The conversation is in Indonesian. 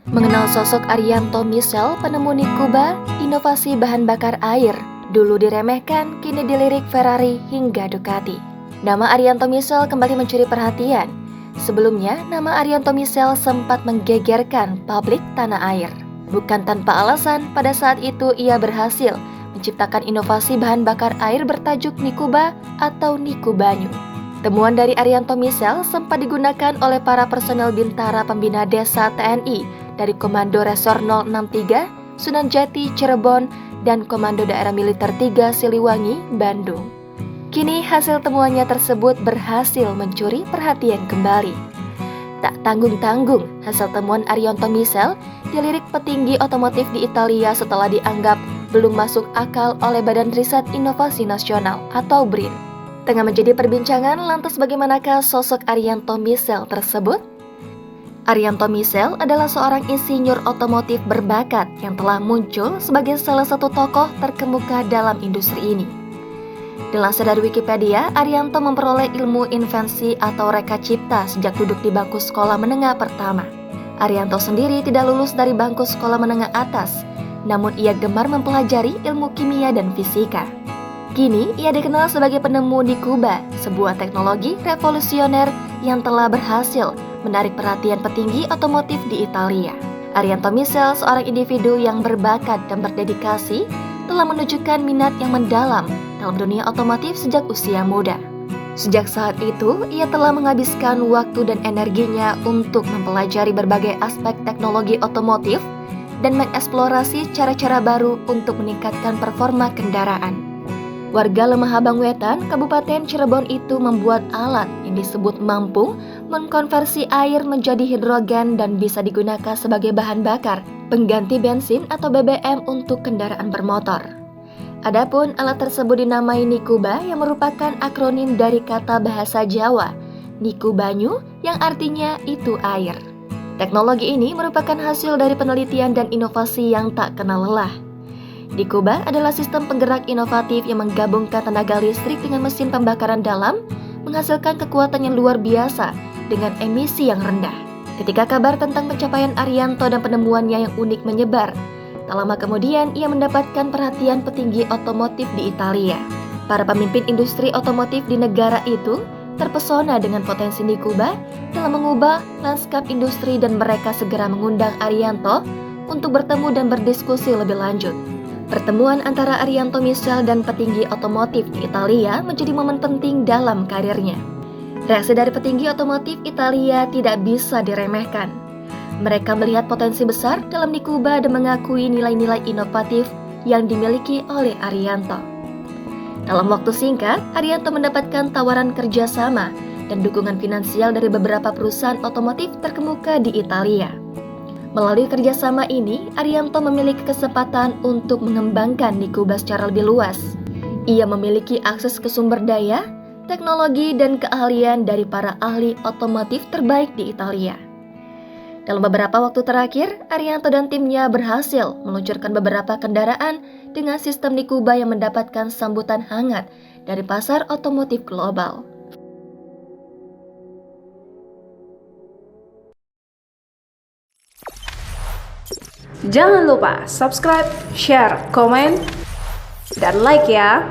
Mengenal sosok Arianto Misel, penemu Nikuba, inovasi bahan bakar air, dulu diremehkan, kini dilirik Ferrari hingga Ducati. Nama Arianto Misel kembali mencuri perhatian. Sebelumnya, nama Arianto Misel sempat menggegerkan publik tanah air. Bukan tanpa alasan, pada saat itu ia berhasil menciptakan inovasi bahan bakar air bertajuk Nikuba atau Nikubanyu. Temuan dari Arianto Misel sempat digunakan oleh para personel Bintara Pembina Desa TNI dari Komando Resor 063, Sunan Jati, Cirebon, dan Komando Daerah Militer 3 Siliwangi, Bandung. Kini hasil temuannya tersebut berhasil mencuri perhatian kembali. Tak tanggung-tanggung, hasil temuan Arianto Misel dilirik petinggi otomotif di Italia setelah dianggap belum masuk akal oleh Badan Riset Inovasi Nasional atau BRIN. Tengah menjadi perbincangan, lantas bagaimanakah sosok Arianto Misel tersebut? Arianto Misel adalah seorang insinyur otomotif berbakat yang telah muncul sebagai salah satu tokoh terkemuka dalam industri ini. Dilansir dari Wikipedia, Arianto memperoleh ilmu invensi atau reka cipta sejak duduk di bangku sekolah menengah pertama. Arianto sendiri tidak lulus dari bangku sekolah menengah atas, namun ia gemar mempelajari ilmu kimia dan fisika. Kini, ia dikenal sebagai penemu Nikuba, sebuah teknologi revolusioner yang telah berhasil menarik perhatian petinggi otomotif di Italia. Arianto Misel, seorang individu yang berbakat dan berdedikasi, telah menunjukkan minat yang mendalam dalam dunia otomotif sejak usia muda. Sejak saat itu, ia telah menghabiskan waktu dan energinya untuk mempelajari berbagai aspek teknologi otomotif dan mengeksplorasi cara-cara baru untuk meningkatkan performa kendaraan. Warga Lemah Abang Wetan, Kabupaten Cirebon itu membuat alat yang disebut mampu mengkonversi air menjadi hidrogen dan bisa digunakan sebagai bahan bakar pengganti bensin atau BBM untuk kendaraan bermotor. Adapun alat tersebut dinamai Nikuba yang merupakan akronim dari kata bahasa Jawa Nikubanyu yang artinya itu air. Teknologi ini merupakan hasil dari penelitian dan inovasi yang tak kenal lelah. Nikuba adalah sistem penggerak inovatif yang menggabungkan tenaga listrik dengan mesin pembakaran dalam, menghasilkan kekuatan yang luar biasa dengan emisi yang rendah. Ketika kabar tentang pencapaian Arianto dan penemuannya yang unik menyebar, tak lama kemudian ia mendapatkan perhatian petinggi otomotif di Italia. Para pemimpin industri otomotif di negara itu terpesona dengan potensi Nikuba dalam mengubah lanskap industri dan mereka segera mengundang Arianto untuk bertemu dan berdiskusi lebih lanjut. Pertemuan antara Arianto Misel dan petinggi otomotif di Italia menjadi momen penting dalam karirnya. Reaksi dari petinggi otomotif Italia tidak bisa diremehkan. Mereka melihat potensi besar dalam Nikuba dan mengakui nilai-nilai inovatif yang dimiliki oleh Arianto. Dalam waktu singkat, Arianto mendapatkan tawaran kerjasama dan dukungan finansial dari beberapa perusahaan otomotif terkemuka di Italia. Melalui kerjasama ini, Arianto memiliki kesempatan untuk mengembangkan Nikuba secara lebih luas. Ia memiliki akses ke sumber daya, teknologi, dan keahlian dari para ahli otomotif terbaik di Italia. Dalam beberapa waktu terakhir, Arianto dan timnya berhasil meluncurkan beberapa kendaraan dengan sistem Nikuba yang mendapatkan sambutan hangat dari pasar otomotif global. Jangan lupa subscribe, share, komen, dan like ya!